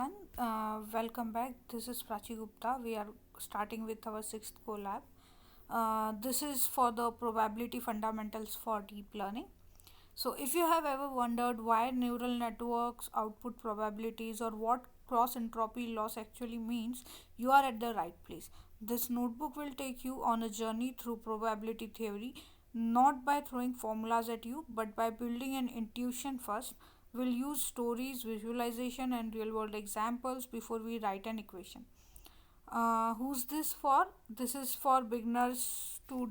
everyone. Welcome back. This is PrachiGupta. We are starting with our sixth collab. This is for the probability fundamentals for deep learning. So, if you have ever wondered why neural networks output probabilities or what cross entropy loss actually means, you are at the right place. This notebook will take you on a journey through probability theory, not by throwing formulas at you, but by building an intuition first. We'll use stories, visualization, and real world examples before we write an equation. Who's this for? This is for beginners to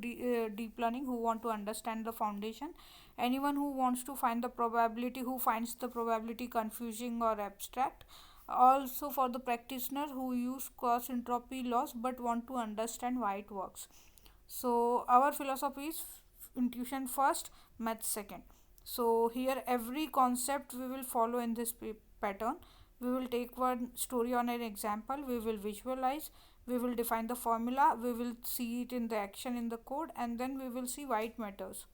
deep learning who want to understand the foundation. Anyone who wants to find the probability, who finds the probability confusing or abstract. Also for the practitioner who use cross entropy laws but want to understand why it works. So our philosophy is intuition first, math second. So here every concept we will follow in this pattern. We will take one story on an example, we will visualize, we will define the formula, we will see it in the action in the code, and then we will see why it matters.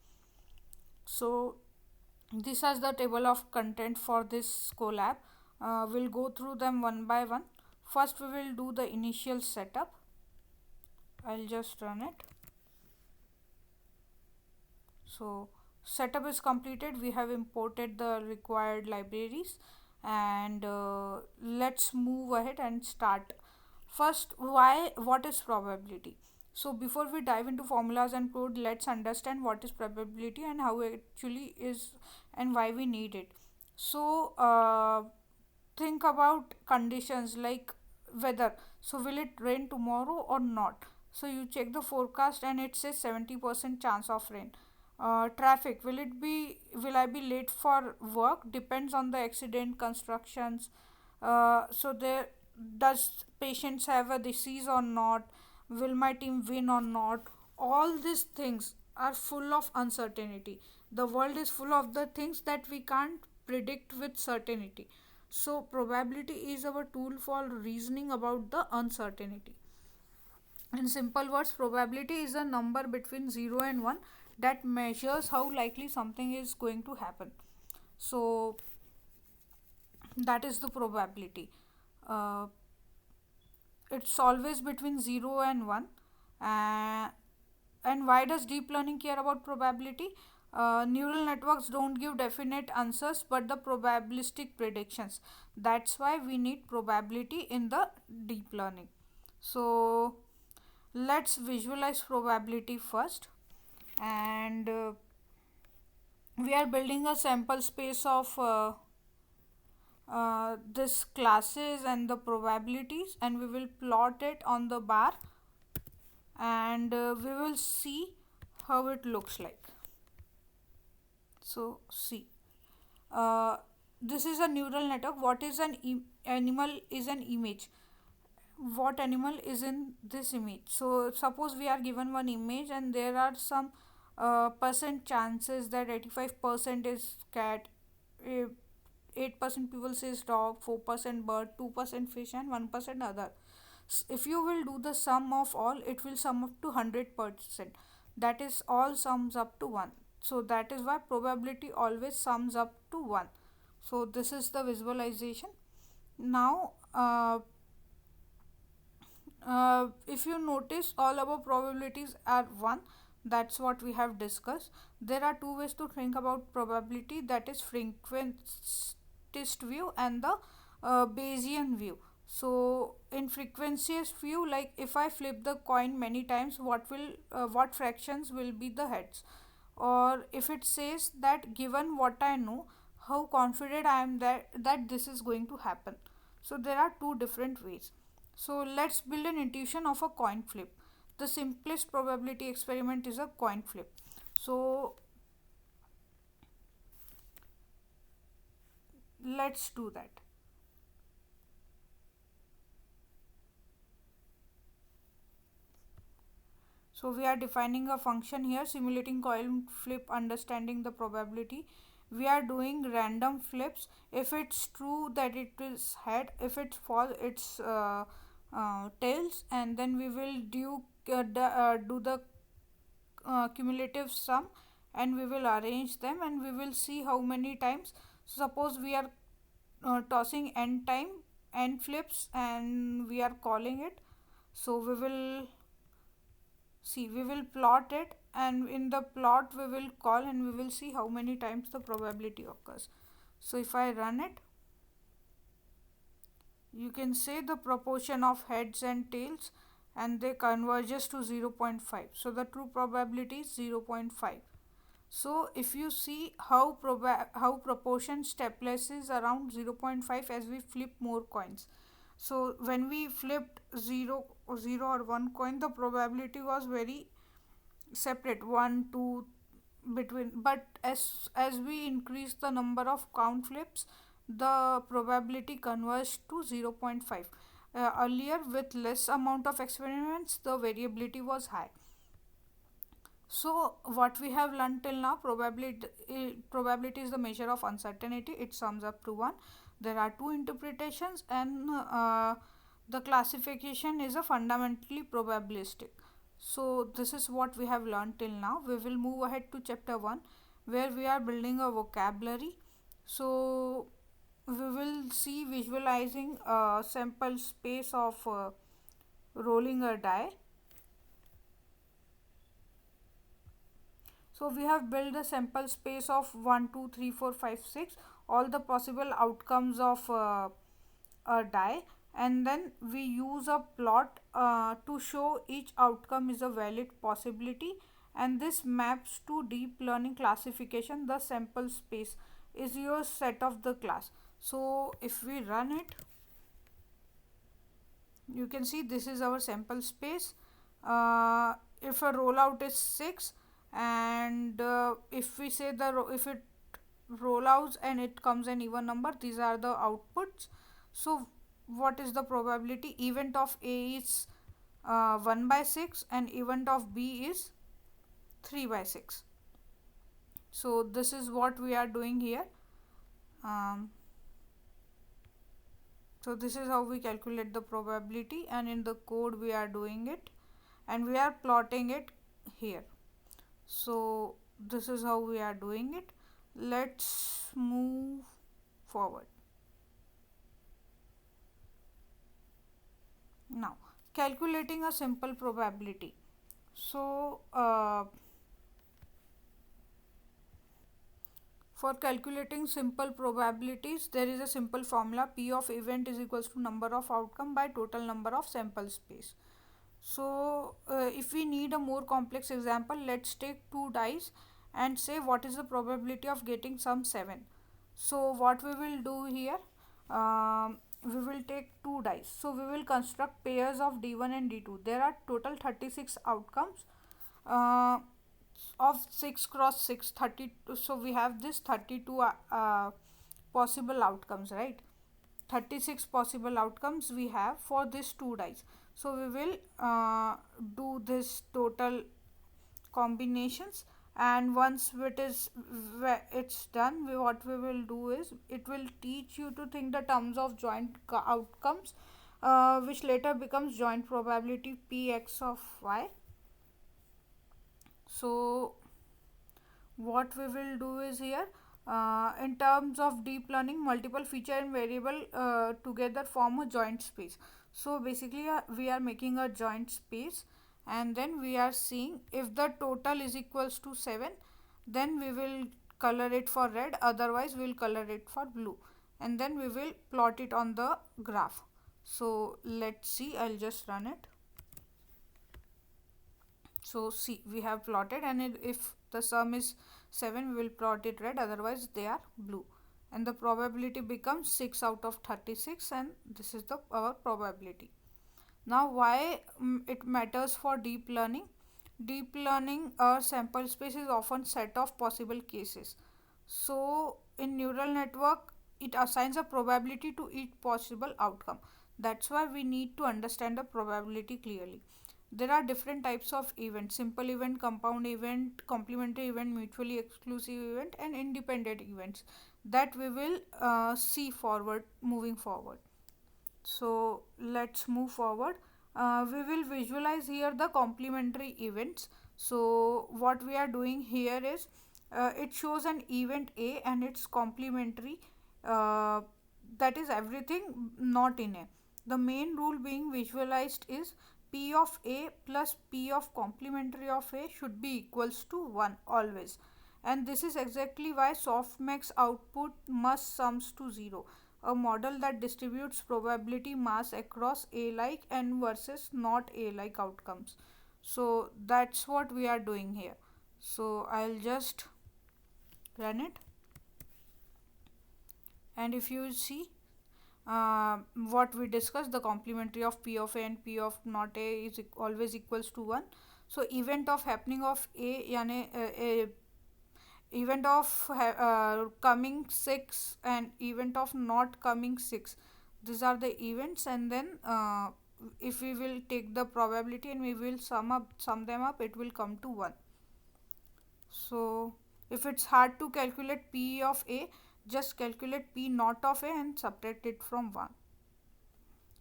So this is the table of content for this collab. We'll go through them one by one. First we will do the initial setup. I'll just run it. So setup is completed. We have imported the required libraries, and let's move ahead and start. First, why what is probability? So before we dive into formulas and code, let's understand what is probability and how it actually is and why we need it. So think about conditions like weather. So will it rain tomorrow or not? So you check the forecast and it says 70% chance of rain. Traffic, will I be late for work? Depends on the accident, constructions. So there, does patients have a disease or not? Will my team win or not? All these things are full of uncertainty. The world is full of the things that we can't predict with certainty. So probability is our tool for reasoning about the uncertainty. In simple words, probability is a number between 0 and 1 that measures how likely something is going to happen. So that is the probability. Uh, it's always between 0 and 1. Uh, and why does deep learning care about probability? Neural networks don't give definite answers but the probabilistic predictions. That's why we need probability in the deep learning. So let's visualize probability first, and we are building a sample space of this classes and the probabilities, and we will plot it on the bar, and we will see how it looks like. So see, uh, this is a neural network. What is an animal is an image. What animal is in this image? So suppose we are given one image and there are some percent chances that 85% is cat, 8% people says dog, 4% bird, 2% fish, and 1% other. If you will do the sum of all, it will sum up to 100%. That is all sums up to 1. So that is why probability always sums up to 1. So this is the visualization. Now if you notice, all our probabilities are 1. That's what we have discussed. There are two ways to think about probability, that is frequentist view and the Bayesian view. So in frequencyist view, like if I flip the coin many times, what fractions will be the heads? Or if it says that given what I know, how confident I am that this is going to happen. So there are two different ways. So let's build an intuition of a coin flip. The simplest probability experiment is a coin flip. So let's do that. So we are defining a function here, simulating coin flip, understanding the probability. We are doing random flips. If it's true that it is head, if it's false it's tails, and then we will do the cumulative sum, and we will arrange them and we will see how many times. Suppose we are tossing n time, n flips and we are calling it. So we will plot it, and in the plot we will call and we will see how many times the probability occurs. So if I run it, you can say the proportion of heads and tails and they converges to 0.5. So the true probability is 0.5. So if you see how proportion stepwise around 0.5 as we flip more coins. So when we flipped 0 or 1 coin, the probability was very separate, 1 2 between, but as we increase the number of count flips, the probability converges to 0.5. Earlier, with less amount of experiments, the variability was high. So what we have learned till now, probability is the measure of uncertainty. It sums up to one. There are two interpretations, and the classification is a fundamentally probabilistic. So this is what we have learned till now. We will move ahead to chapter 1, where we are building a vocabulary. So we will see visualizing a sample space of rolling a die. So we have built a sample space of 1, 2, 3, 4, 5, 6, all the possible outcomes of a die, and then we use a plot to show each outcome is a valid possibility, and this maps to deep learning classification. The sample space is your set of the class. So if we run it, you can see this is our sample space. If a rollout is 6, and if we say if it rollouts and it comes an even number, these are the outputs. So what is the probability? Event of A is 1 by 6 and event of B is 3 by 6. So this is what we are doing here. So this is how we calculate the probability, and in the code we are doing it and we are plotting it here. So this is how we are doing it. Let's move forward. Now calculating a simple probability. So for calculating simple probabilities, there is a simple formula: P of event is equals to number of outcome by total number of sample space. So if we need a more complex example, let's take two dice and say what is the probability of getting some 7. So what we will do here, we will take two dice. So we will construct pairs of D1 and D2. There are total 36 outcomes. Of 6 cross 6, 32. So we have this 32 possible outcomes, right? 36 possible outcomes we have for this two dice. So we will do this total combinations, and once it's done, what we will do is it will teach you to think the terms of joint outcomes, which later becomes joint probability Px of y. So what we will do is here, in terms of deep learning, multiple feature and variable together form a joint space. So basically we are making a joint space, and then we are seeing if the total is equals to 7, then we will color it for red, otherwise we will color it for blue, and then we will plot it on the graph. So let's see, I'll just run it. So see, we have plotted, and if the sum is 7, we will plot it red, otherwise they are blue, and the probability becomes 6 out of 36, and this is our probability. Now why it matters for deep learning? Deep learning, our sample space is often set of possible cases. So in neural network, it assigns a probability to each possible outcome. That's why we need to understand the probability clearly. There are different types of events: simple event, compound event, complementary event, mutually exclusive event, and independent events that we will see moving forward. So let's move forward. We will visualize here the complementary events. So what we are doing here is, it shows an event A and its complementary that is everything not in A. The main rule being visualized is P of A plus P of complementary of A should be equals to 1 always. And this is exactly why softmax output must sums to 0. A model that distributes probability mass across A like and versus not A like outcomes. So that's what we are doing here. So I'll just run it, and if you see what we discussed, the complementary of P of A and P of not A is always equals to 1. So event of happening of A यानी event of coming 6 and event of not coming 6, these are the events. And then if we will take the probability and we will sum them up, it will come to 1. So if it's hard to calculate P of A, just calculate P not of A and subtract it from 1.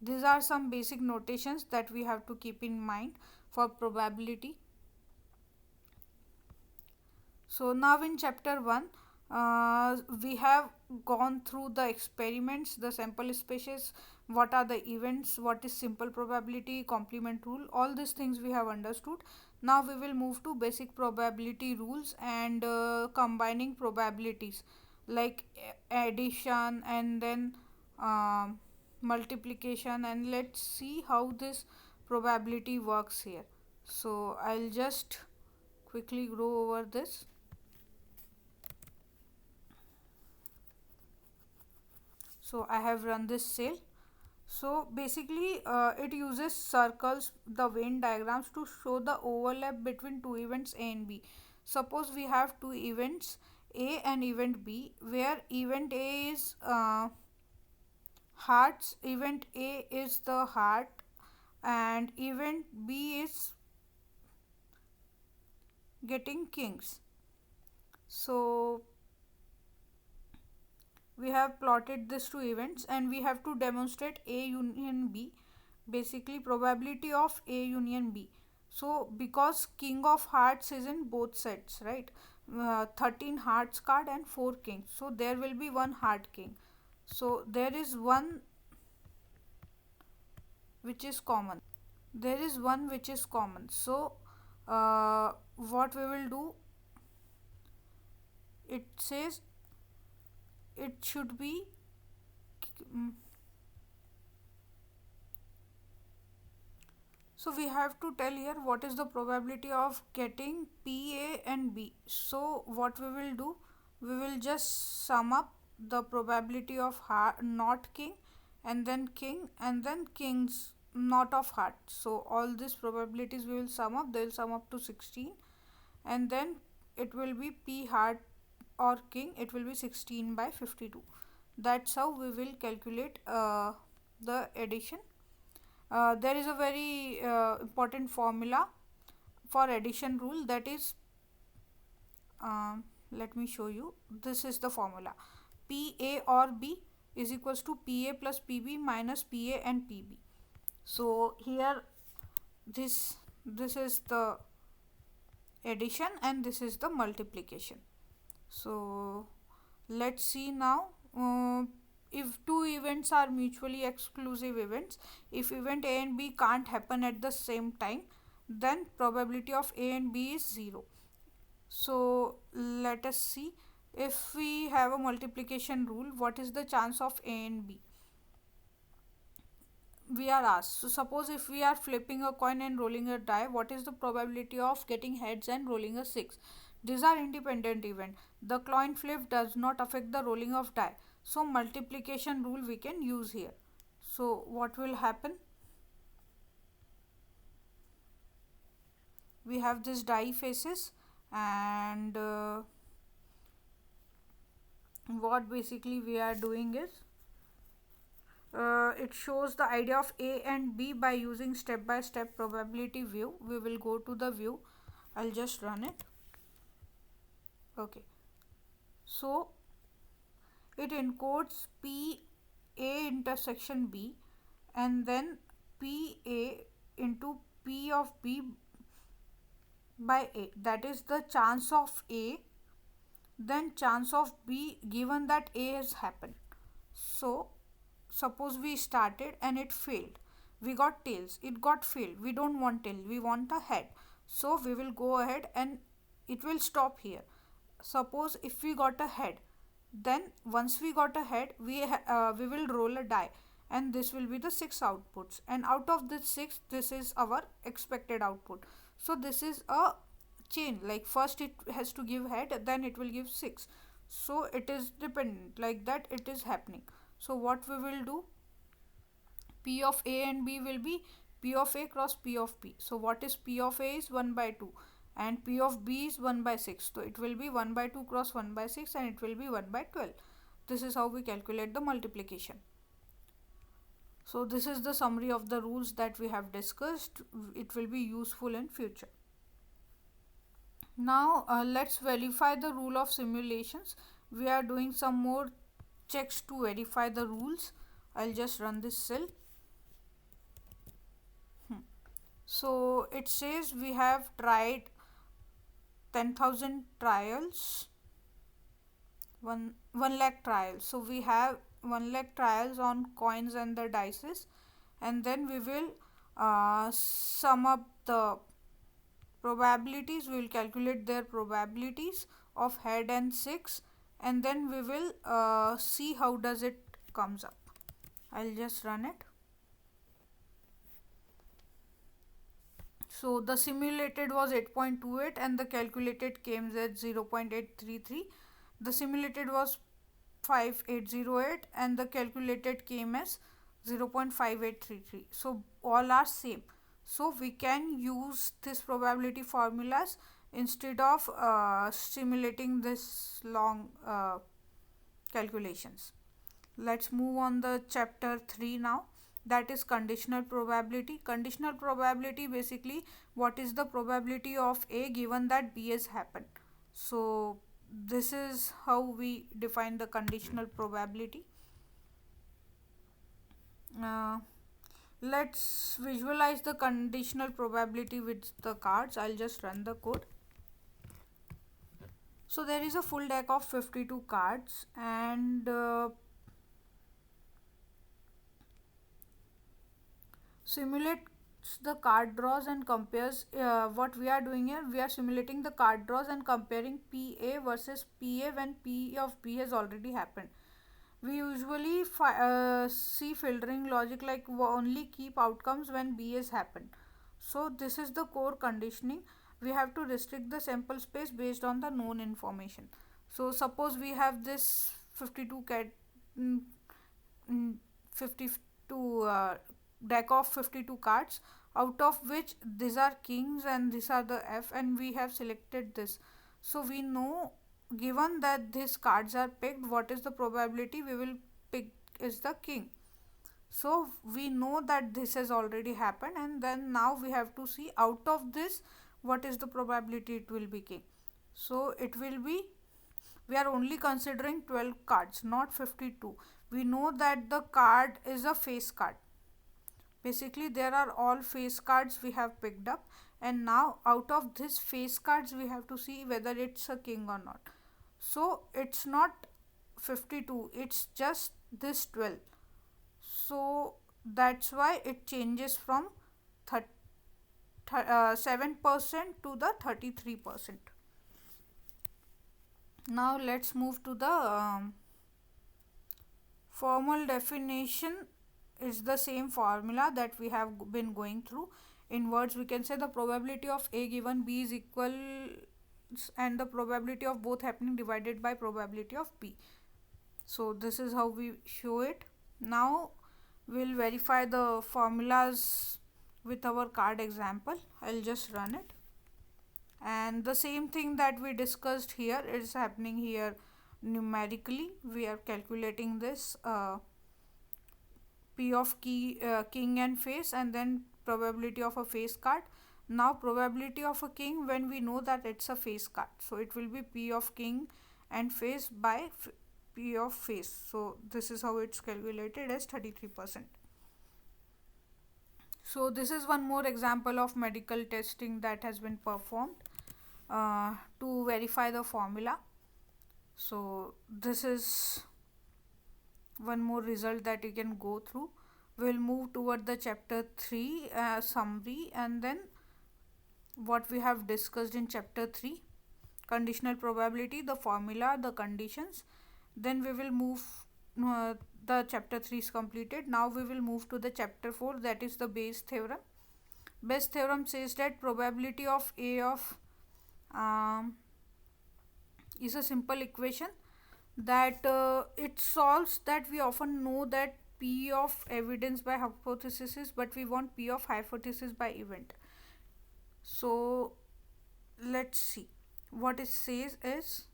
These are some basic notations that we have to keep in mind for probability. So now in chapter 1, we have gone through the experiments, the sample species, what are the events, what is simple probability, complement rule, all these things we have understood. Now we will move to basic probability rules and combining probabilities like addition and then multiplication, and let's see how this probability works here. So I'll just quickly go over this. So I have run this cell. So basically it uses circles, the Venn diagrams, to show the overlap between two events A and B. Suppose we have two events A and event B, where event A is hearts, event A is the heart, and event B is getting kings. So we have plotted these two events and we have to demonstrate A union B, basically probability of A union B. So because king of hearts is in both sets, right? 13 hearts card and 4 kings, so there will be one heart king. So there is one which is common, so what we will do, it says it should be mm, so we have to tell here what is the probability of getting P, A and B. So what we will do, we will just sum up the probability of heart, not king, and then king, and then kings not of heart. So all these probabilities we will sum up, they will sum up to 16, and then it will be P heart or king, it will be 16 by 52. That's how we will calculate the addition. There is a very important formula for addition rule, that is let me show you. This is the formula: PA or B is equals to PA plus PB minus PA and PB. So here this is the addition and this is the multiplication. So let's see now. If two events are mutually exclusive events, if event A and B can't happen at the same time, then probability of A and B is 0. So let us see, if we have a multiplication rule, what is the chance of A and B, we are asked. So suppose if we are flipping a coin and rolling a die, what is the probability of getting heads and rolling a 6? These are independent event. The coin flip does not affect the rolling of die. So multiplication rule we can use here. So what will happen? We have this die faces, and what basically we are doing is it shows the idea of A and B by using step by step probability view. We will go to the view. I'll just run it. Okay, so it encodes P A intersection B and then P A into P of B by A, that is the chance of A, then chance of B given that A has happened. So suppose we started and it failed. We got tails, it got failed. We don't want tail, we want a head. So we will go ahead and it will stop here. Suppose if we got a head, then once we got a head, we will roll a die, and this will be the 6 outputs, and out of this 6, this is our expected output. So this is a chain, like first it has to give head, then it will give 6. So it is dependent, like that it is happening. So what we will do, P of A and B will be P of A cross P of B. So what is P of A is 1 by 2, and P of B is 1 by 6. So it will be 1 by 2 cross 1 by 6, and it will be 1 by 12. This is how we calculate the multiplication. So this is the summary of the rules that we have discussed. It will be useful in future. Now let's verify the rule of simulations. We are doing some more checks to verify the rules. I'll just run this cell. So it says we have tried 10,000 trials, 1 lakh trials. So we have 1 lakh trials on coins and the dices, and then we will sum up the probabilities. We will calculate their probabilities of head and 6, and then we will see how does it comes up. I'll just run it. So the simulated was 8.28 and the calculated came at 0.833. The simulated was 5808 and the calculated came as 0.5833. So all are same. So we can use this probability formulas instead of simulating this long calculations. Let's move on the chapter 3 now, that is conditional probability. Conditional probability, basically what is the probability of A given that B has happened. So this is how we define the conditional probability. Let's visualize the conditional probability with the cards. I'll just run the code. So there is a full deck of 52 cards, and simulates the card draws and compares. What we are doing here, we are simulating the card draws and comparing PA versus PA when P of B has already happened. We usually see filtering logic like only keep outcomes when B has happened. So this is the core conditioning. We have to restrict the sample space based on the known information. So suppose we have this 52 deck of 52 cards, out of which these are kings and these are the F, and we have selected this. So we know, given that these cards are picked, what is the probability we will pick is the king. So we know that this has already happened, and then now we have to see out of this what is the probability it will be king. So it will be, we are only considering 12 cards, not 52. We know that the card is a face card. Basically there are all face cards we have picked up, and now out of this face cards we have to see whether it's a king or not. So it's not 52, it's just this 12. So that's why it changes from 7% to the 33%. Now let's move to the formal definition. Is the same formula that we have been going through. In words, we can say the probability of A given B is equal, and the probability of both happening divided by probability of B. So this is how we show it. Now we'll verify the formulas with our card example. I'll just run it, and the same thing that we discussed here is happening here numerically. We are calculating this P of king and face, and then probability of a face card. Now probability of a king, when we know that it's a face card, so it will be P of king and face by P of face. So this is how it's calculated as 33%. So this is one more example of medical testing that has been performed to verify the formula. So this is one more result that you can go through. We'll move toward the chapter 3 summary, and then what we have discussed in chapter 3: conditional probability, the formula, the conditions. Then we will move, uh, the chapter 3 is completed. Now we will move to the chapter 4, that is the Bayes theorem. Bayes theorem says that probability of A of um, is a simple equation that it solves that we often know that P of evidence by hypothesis is, but we want P of hypothesis by event. So let's see what it says is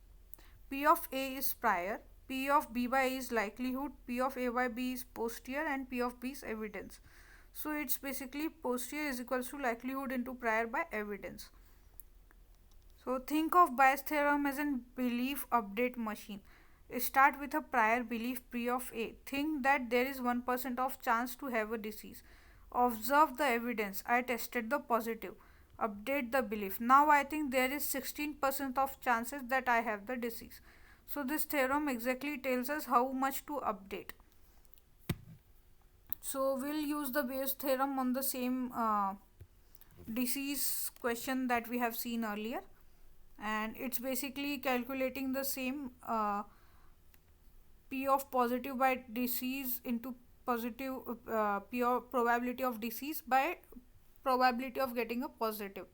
P of A is prior, P of B by A is likelihood, P of A by B is posterior, and P of B is evidence. So it's basically posterior is equals to likelihood into prior by evidence. So think of Bayes theorem as a belief update machine. Start with a prior belief P of A. Think that there is 1% of chance to have a disease. Observe the evidence. I tested the positive. Update the belief. Now I think there is 16% of chances that I have the disease. So this theorem exactly tells us how much to update. So we'll use the Bayes theorem on the same disease question that we have seen earlier, and it's basically calculating the same P of positive by disease into positive P of probability of disease by probability of getting a positive,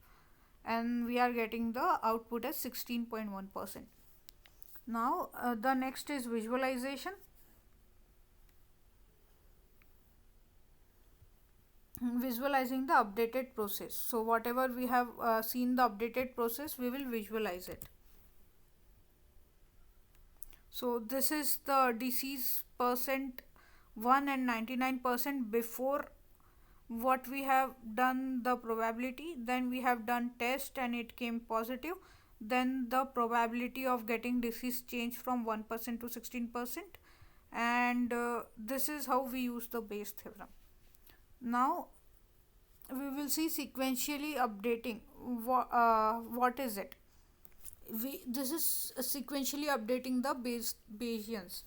and we are getting the output as 16.1%. Now the next is visualization. Visualizing the updated process. So whatever we have seen the updated process, we will visualize it. So this is the disease percent 1 and 99% before what we have done the probability, then we have done test and it came positive, then the probability of getting disease changed from 1% to 16%, and this is how we use the Bayes theorem. Now we will see sequentially updating. What is it? This is sequentially updating the Bayesians.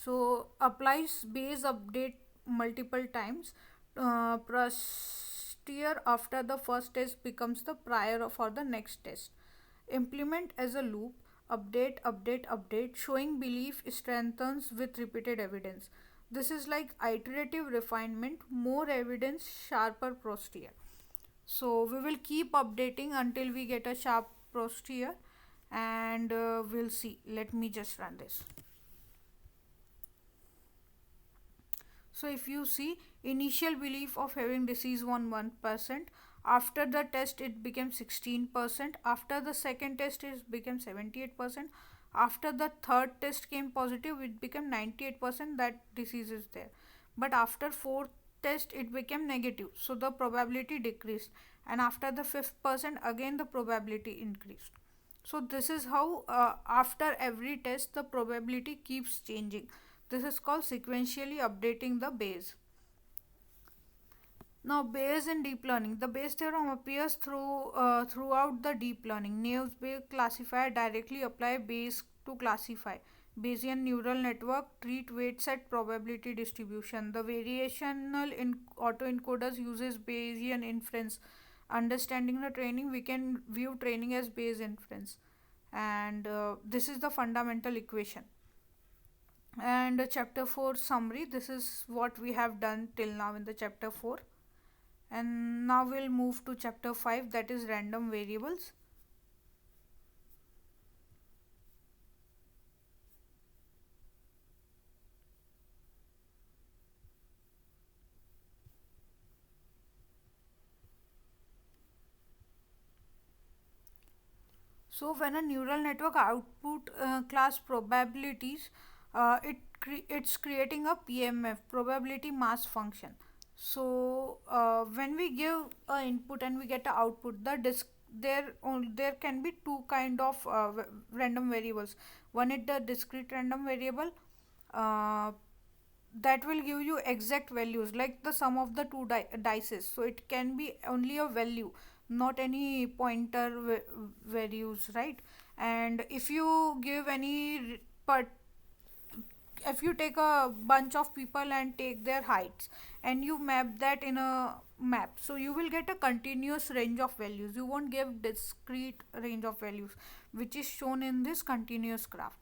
So applies Bayes update multiple times. Posterior after the first test becomes the prior for the next test. Implement as a loop. Update, update, update. Showing belief strengthens with repeated evidence. This is like iterative refinement. More evidence, sharper posterior. So we will keep updating until we get a sharp posterior, and we'll see. Let me just run this. So if you see, initial belief of having disease on 1%, after the test it became 16%, after the second test it became 78%, after the third test came positive it became 98% that disease is there, but after fourth test it became negative, so the probability decreased, and after the fifth percent again the probability increased. So this is how after every test the probability keeps changing. This is called sequentially updating the Bayes. Now Bayes in deep learning. The Bayes theorem appears throughout the deep learning. Naive Bayes classifier directly apply Bayes to classify. Bayesian neural network treat weight set probability distribution. The variational autoencoders uses Bayesian inference. Understanding the training, we can view training as Bayes inference, and this is the fundamental equation. And chapter 4 summary, this is what we have done till now in the chapter 4, and now we'll move to chapter 5, that is random variables. So when a neural network output class probabilities, it's creating a PMF, probability mass function. So when we give a input and we get a output, there can be two kind of random variables. One is the discrete random variable, uh, that will give you exact values like the sum of the two dices, so it can be only a value, not any pointer values, right? And if you give any if you take a bunch of people and take their heights and you map that in a map, so you will get a continuous range of values. You won't give discrete range of values, which is shown in this continuous graph.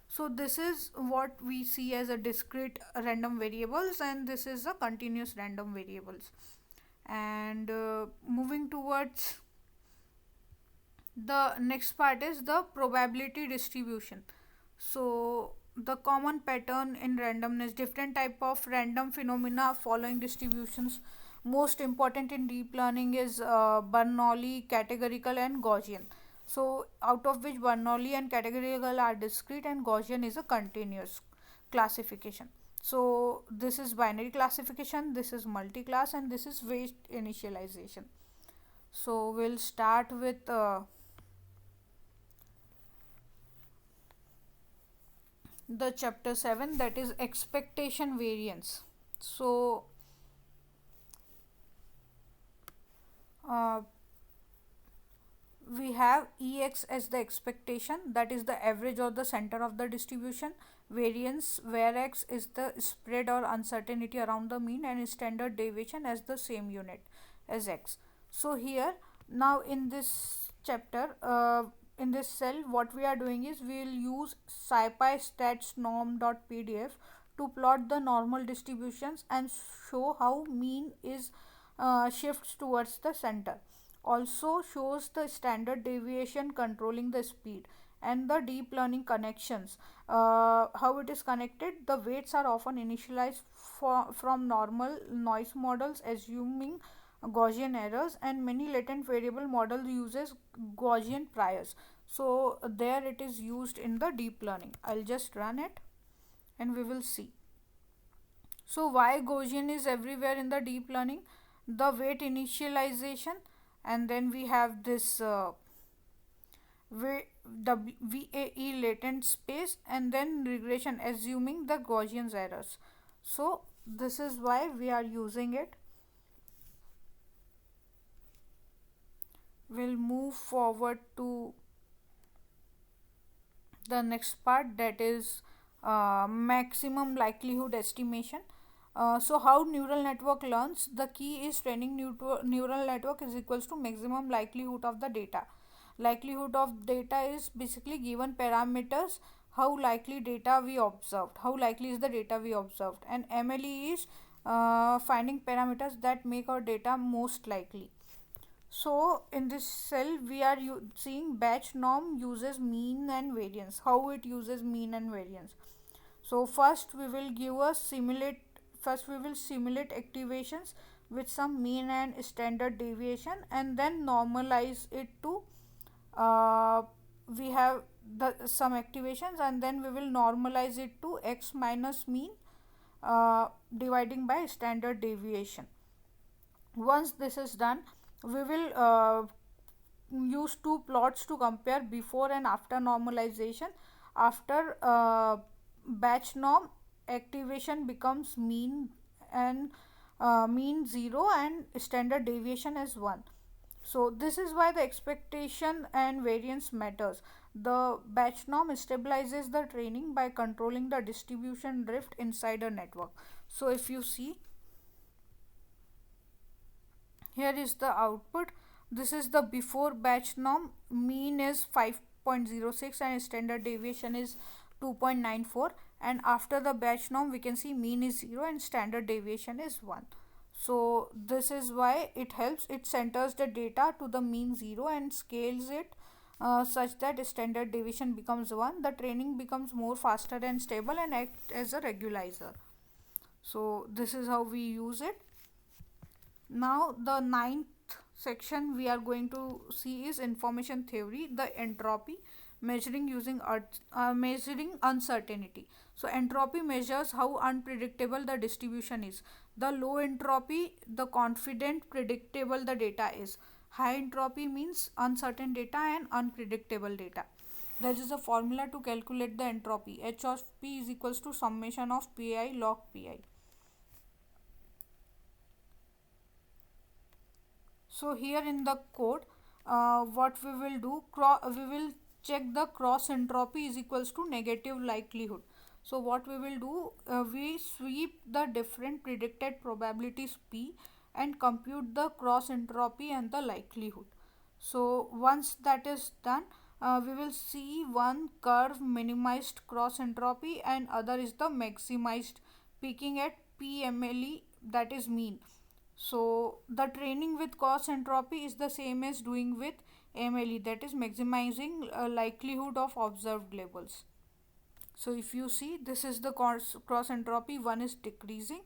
So this is what we see as a discrete random variables, and this is a continuous random variables. And moving towards the next part is the probability distribution. So the common pattern in randomness, different type of random phenomena following distributions. Most important in deep learning is Bernoulli, categorical, and Gaussian. So out of which Bernoulli and categorical are discrete and Gaussian is a continuous classification. So this is binary classification, this is multi-class, and this is weight initialization. So we'll start with the chapter 7, that is expectation variance. So uh, we have ex as the expectation, that is the average or the center of the distribution. Variance, where x is the spread or uncertainty around the mean, and standard deviation as the same unit as x. So here, now in this chapter, in this cell, what we are doing is we will use scipy stats norm.pdf to plot the normal distributions and show how mean is shifts towards the center. Also shows the standard deviation controlling the speed, and the deep learning connections, how it is connected. The weights are often initialized from normal noise models assuming Gaussian errors, and many latent variable model uses Gaussian priors. So there it is used in the deep learning. I'll just run it and we will see. So why Gaussian is everywhere in the deep learning? The weight initialization, and then we have this VAE latent space, and then regression assuming the Gaussian errors. So this is why we are using it. We'll move forward to the next part, that is maximum likelihood estimation. So how neural network learns? The key is training neural network is equals to maximum likelihood of the data. Likelihood of data is basically given parameters, how likely data we observed, how likely is the data we observed, and MLE is finding parameters that make our data most likely. So in this cell we are seeing batch norm uses mean and variance. How it uses mean and variance? So first we will give a simulate. First we will simulate activations with some mean and standard deviation, and then normalize it to we have the some activations, and then we will normalize it to x minus mean dividing by standard deviation. Once this is done, we will use two plots to compare before and after normalization. After batch norm, activation becomes mean and mean 0 and standard deviation is 1. So this is why the expectation and variance matters. The batch norm stabilizes the training by controlling the distribution drift inside a network. So if you see, here is the output. This is the before batch norm. Mean is 5.06 and standard deviation is 2.94, and after the batch norm we can see mean is 0 and standard deviation is 1. So this is why it helps. It centers the data to the mean 0 and scales it such that standard deviation becomes 1. The training becomes more faster and stable and act as a regularizer. So this is how we use it. Now the ninth section we are going to see is information theory, the entropy, measuring using measuring uncertainty. So entropy measures how unpredictable the distribution is. The low entropy, the confident predictable the data is. High entropy means uncertain data and unpredictable data. There is a formula to calculate the entropy. H of p is equals to summation of pi log pi. So here in the code, what we will do, we will check the cross entropy is equals to negative likelihood. So what we will do, we sweep the different predicted probabilities P and compute the cross entropy and the likelihood. So once that is done, we will see one curve minimized cross entropy and other is the maximized peaking at PMLE, that is mean. So the training with cross entropy is the same as doing with MLE, that is maximizing likelihood of observed labels. So if you see, this is the cross entropy, one is decreasing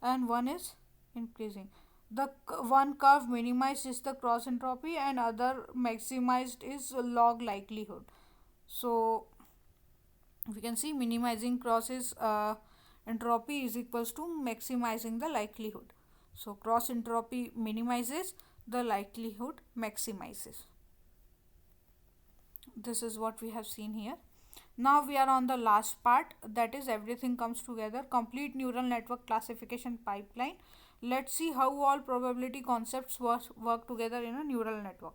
and one is increasing. The one curve minimized is the cross entropy and other maximized is log likelihood. So we can see minimizing crosses entropy is equals to maximizing the likelihood. So cross entropy minimizes, the likelihood maximizes. This is what we have seen here. Now we are on the last part, that is everything comes together, complete neural network classification pipeline. Let's see how all probability concepts work together in a neural network.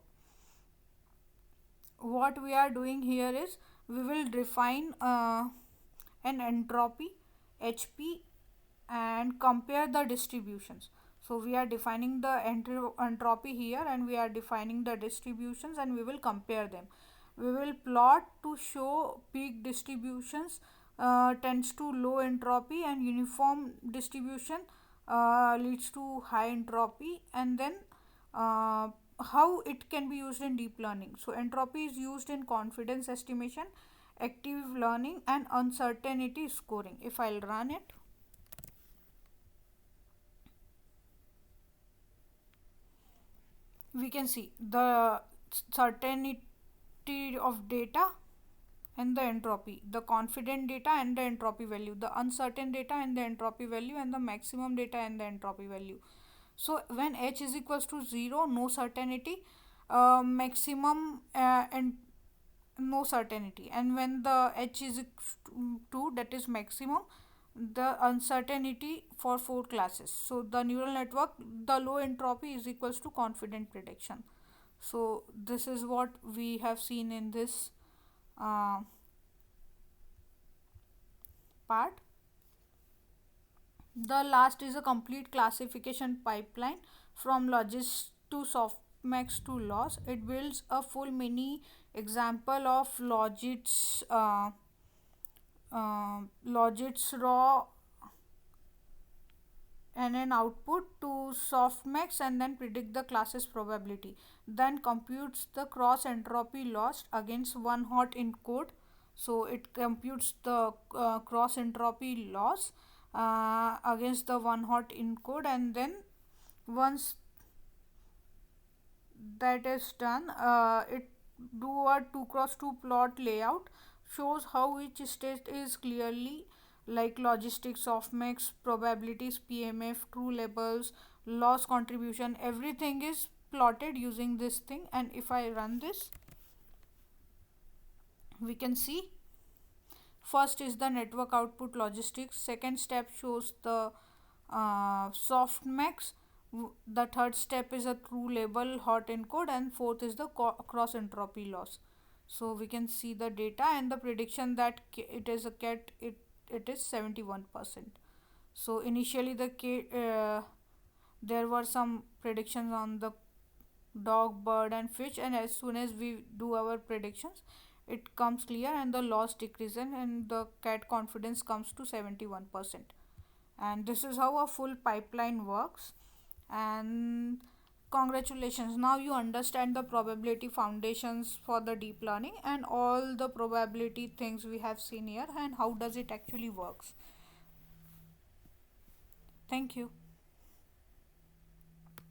What we are doing here is we will define an entropy HP and compare the distributions. So we are defining the entropy here and we are defining the distributions and we will compare them. We will plot to show peak distributions tends to low entropy and uniform distribution leads to high entropy, and then uh, how it can be used in deep learning. So entropy is used in confidence estimation, active learning and uncertainty scoring. If I'll run it, we can see the certainty of data and the entropy, the confident data and the entropy value, the uncertain data and the entropy value, and the maximum data and the entropy value. So when h is equals to 0, no certainty, maximum and no certainty, and when the h is to, that is maximum, the uncertainty for four classes. So the neural network, the low entropy is equals to confident prediction. So this is what we have seen in this uh, part. The last is a complete classification pipeline from logis to softmax to loss. It builds a full mini example of logits raw and an output to softmax and then predict the class's probability. Then computes the cross entropy lost against one hot encode. So it computes the cross entropy loss against the one hot encode, and then once that is done, it do a 2 cross 2 plot layout, shows how each state is clearly, like logistics, softmax, probabilities, PMF, true labels, loss contribution, everything is plotted using this thing. And if I run this, we can see first is the network output logistics, second step shows the softmax, the third step is a true label hot encode, and fourth is the cross entropy loss. So we can see the data and the prediction that it is a cat, it is 71%. So initially there were some predictions on the dog, bird and fish, and as soon as we do our predictions, it comes clear and the loss decreases and the cat confidence comes to 71%. And this is how a full pipeline works. And congratulations, now you understand the probability foundations for the deep learning and all the probability things we have seen here and how does it actually works. Thank you.